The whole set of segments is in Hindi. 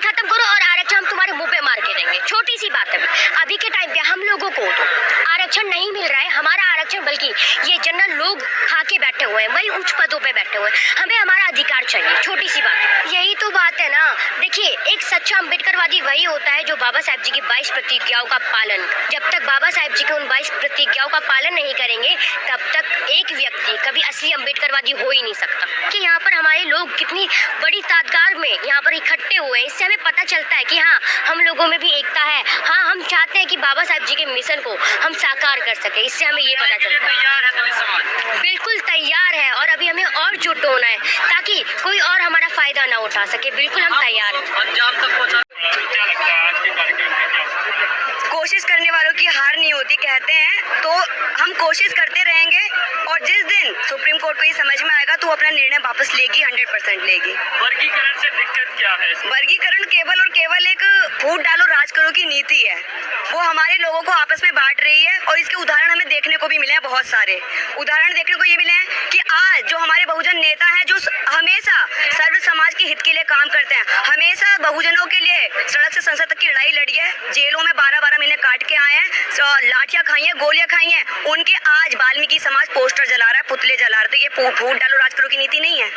खत्म करो और आरक्षण हम तुम्हारे मुंह पे मार के देंगे। छोटी सी बात है। अभी के टाइम पे हम लोगों को तो आरक्षण नहीं मिल रहा है, हमारा आरक्षण बल्कि ये जनरल लोग खा के बैठे हुए हैं, वही उच्च पदों पे बैठे हुए हैं। हमें हमारा अधिकार चाहिए, छोटी सी बात। यही तो बात है ना। देखिए, एक सच्चा अम्बेडकरवादी वही होता है जो बाबा साहेब जी की 22 प्रतिज्ञाओं का पालन। जब तक बाबा साहेब जी के उन 22 प्रतिज्ञाओं का पालन नहीं करेंगे तब तक एक व्यक्ति कभी असली अम्बेडकरवादी हो ही नहीं सकता। कि यहाँ पर हमारे लोग कितनी बड़ी तादाद में यहाँ पर इकट्ठे हुए हैं, इससे हमें पता चलता है कि हाँ, हम लोगों में भी एकता है। हाँ, हम चाहते हैं कि बाबा साहेब जी के मिशन को हम साकार कर सके। इससे हमें ये पता चलता है। बिल्कुल तैयार है और अभी हमें और जुट होना है ताकि कोई और हमारा फायदा ना उठा सके। बिल्कुल हम तैयार हैं। कोशिश करने वालों की हार नहीं होती कहते हैं, तो हम कोशिश करते रहेंगे और जिस दिन सुप्रीम कोर्ट को ये समझ में आएगा तो वो अपना निर्णय वापस लेगी, 100% लेगी। वर्गीकरण से दिक्कत क्या है? वर्गीकरण केवल और केवल एक फूट डालो राज करो की नीति है। वो हमारे लोगों को आपस में बांट रही है और इसके उदाहरण हमें देखने को भी मिले हैं। बहुत सारे उदाहरण देखने को ये मिले हैं कि आज जो हमारे बहुजन नेता हैं जो हमेशा सर्व समाज के हित के लिए काम करते हैं, हमेशा बहुजनों के लिए सड़क से संसद तक की लड़ाई लड़ी है, जेलों में 12-12 महीने काट के आए हैं, लाठियां खाई हैं, गोलियां खाई हैं, उनके आज वाल्मीकि समाज पोस्टर जला रहा है, पुतले जला रहा है। तो ये फूट डालो राज करो की नीति नहीं है।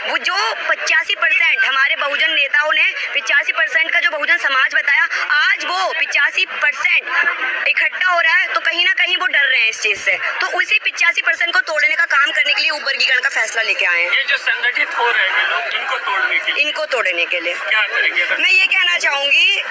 वो जो 85% हमारे बहुजन नेताओं ने 85% का जो बहुजन समाज बताया, आज वो 85% इकट्ठा हो रहा है, तो कहीं ना कहीं वो डर रहे हैं इस चीज से। तो उसी 85% को तोड़ने का काम करने के लिए वर्गीकरण का फैसला लेके आए हैं। ये जो संगठित हो रहे हैं लोग, इनको तोड़ने के लिए क्या करेंगे? मैं ये कहना चाहूंगी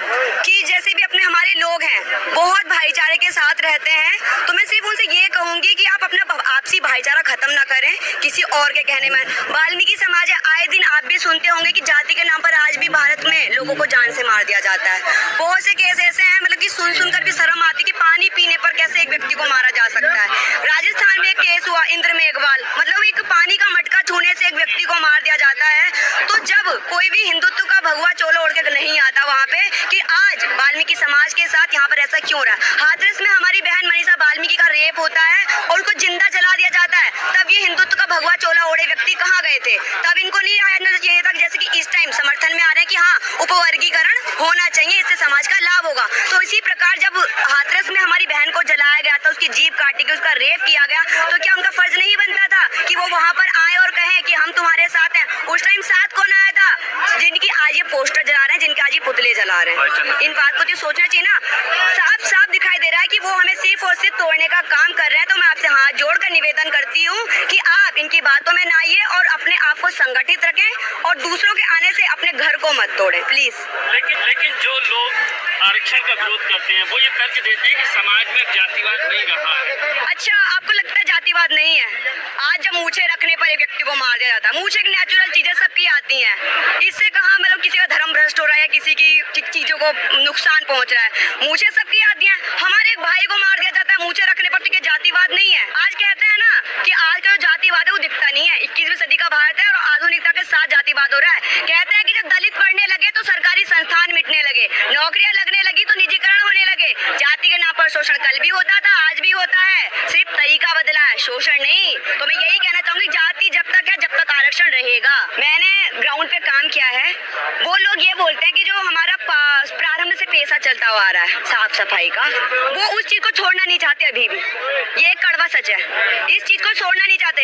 कि जैसे भी अपने हमारे लोग हैं बहुत भाईचारे के साथ रहते हैं, तो मैं सिर्फ उनसे ये कहूंगी कि आप अपना आपसी भाईचारा खत्म ना करें किसी और के कहने में। वाल्मीकि समाज है, आए दिन आप भी सुनते होंगे कि जाति के नाम पर आज भी भारत में लोगों को जान से मार दिया जाता है। बहुत से केस ऐसे हैं, मतलब कि सुन कर भी शर्म आती कि पानी पीने पर कैसे एक व्यक्ति को मारा जा सकता है। राजस्थान में एक केस हुआ, इंद्र मेघवाल, मतलब एक पानी का मटका छूने से एक व्यक्ति को मार दिया जाता है। तो जब कोई भी हिंदुत्व का भगवा चोला ओढ़ के नहीं आता वहाँ पे कि आज वाल्मीकि समाज के साथ यहाँ पर ऐसा क्यों रहा। हाथरस में हमारी बहन मनीषा वाल्मीकि का रेप होता है और उनको जिंदा जला दिया जाता है, तब ये हिंदुत्व का भगवा चोला ओढ़े व्यक्ति कहाँ गए थे? तब इनको नहीं आया चाहिए था, जैसे कि इस टाइम समर्थन में आ रहे हैं कि हाँ, उपवर्गीकरण होना चाहिए, इससे समाज का लाभ होगा। तो इसी प्रकार जब हाथरस में हमारी बहन को जलाया गया था, उसकी जीभ काटी गई, उसका रेप किया गया, तो क्या उनका फर्ज नहीं बनता था कि वो वहाँ पर आए और कहें कि हम तुम्हारे साथ हैं? उस टाइम साथ कौन आया था? जिनकी आज ये पोस्टर जला रहे हैं, जिनके आज ये पुतले जला रहे हैं। इन बात को तो सोचना चाहिए ना। साफ साफ दिखाई दे रहा है कि वो हमें सिर्फ और सिर्फ तोड़ने का काम कर रहे हैं। तो मैं आपसे हाथ जोड़कर निवेदन करती हूँ कि आप इनकी बातों में ना आइए और अपने आप को संगठित रखें और दूसरों के आने से अपने घर को मत तोड़ें प्लीज। लेकिन जो लोग आरक्षण का विरोध करते हैं वो ये तर्क देते हैं कि समाज में जातिवाद नहीं रहा है। अच्छा, आपको लगता है जातिवाद नहीं है? आज जब मूछे रखने पर एक व्यक्ति को मार दिया जाता है, मूछे एक नेचुरल चीजें सबकी आती हैं, इससे कहाँ मतलब किसी का धर्म भ्रष्ट हो रहा है, किसी की चीजों को नुकसान पहुंच रहा है? मूछे सबकी आती हैं। हमारे एक भाई को मार दिया जाता है मूछे रखने पर, तो क्या जातिवाद नहीं है? आज कहते हैं ना कि आज का जो जातिवाद है वो दिखता नहीं है। 21वीं सदी का भारत है और आधुनिकता के साथ जातिवाद हो रहा है। कहते हैं कि जब दलित पढ़ने लगे तो सरकारी संस्थान मिटने लगे, नौकरियां लगने लगी तो निजीकरण होने लगे। जाति के नाम पर शोषण कल भी होता था, आज भी होता है, सिर्फ तरीका बदला है, शोषण नहीं। तो मैं यही कहना चाहूंगी, जाति जब तक है, जब तक आरक्षण रहेगा। मैंने ग्राउंड पे काम किया है, वो लोग ये बोलते हैं कि जो हमारा प्रारंभ से पेशा चलता हुआ आ रहा है साफ सफाई का, वो उस चीज को छोड़ना नहीं चाहते अभी भी। ये एक कड़वा सच है, इस चीज को छोड़ना नहीं चाहते।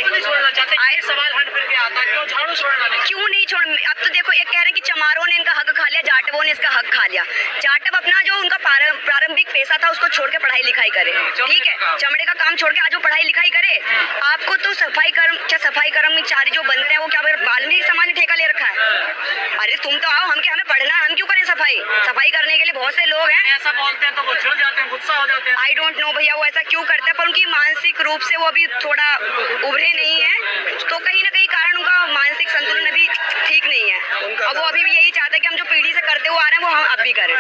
आए सवाल हट करके आता है, झाड़ू छोड़ना नहीं, क्यों नहीं छोड़? अब तो देखो, एक कह रहे हैं कि चमारों ने इनका हक खा लिया, जाटवों ने इसका हक खा लिया। जाटव अपना जो उनका प्रारंभिक पेशा था उसको छोड़ के पढ़ाई लिखाई करे, ठीक है, चमड़े का काम छोड़ के आज वो पढ़ाई लिखाई करे। आपको तो सफाई कर्मचारी जो बनते हैं वो क्या वाल्मीकि समाज ने ठेका ले रखा है? अरे तुम तो आओ, हमें पढ़ना, हम क्यों करें सफाई करने के लिए बहुत से लोग हैं। ऐसा बोलते हैं तो वो चिढ़ जाते हैं, गुस्सा हो जाते हैं। आई डोंट नो भैया वो ऐसा क्यों करते हैं, पर उनकी मानसिक रूप से वो अभी थोड़ा उभरे नहीं है, तो कहीं ना कहीं कारण उनका मानसिक संतुलन अभी ठीक नहीं है और वो अभी भी यही चाहते हैं कि हम जो पीढ़ी से करते हुए आ रहे हैं वो हम अब भी करें।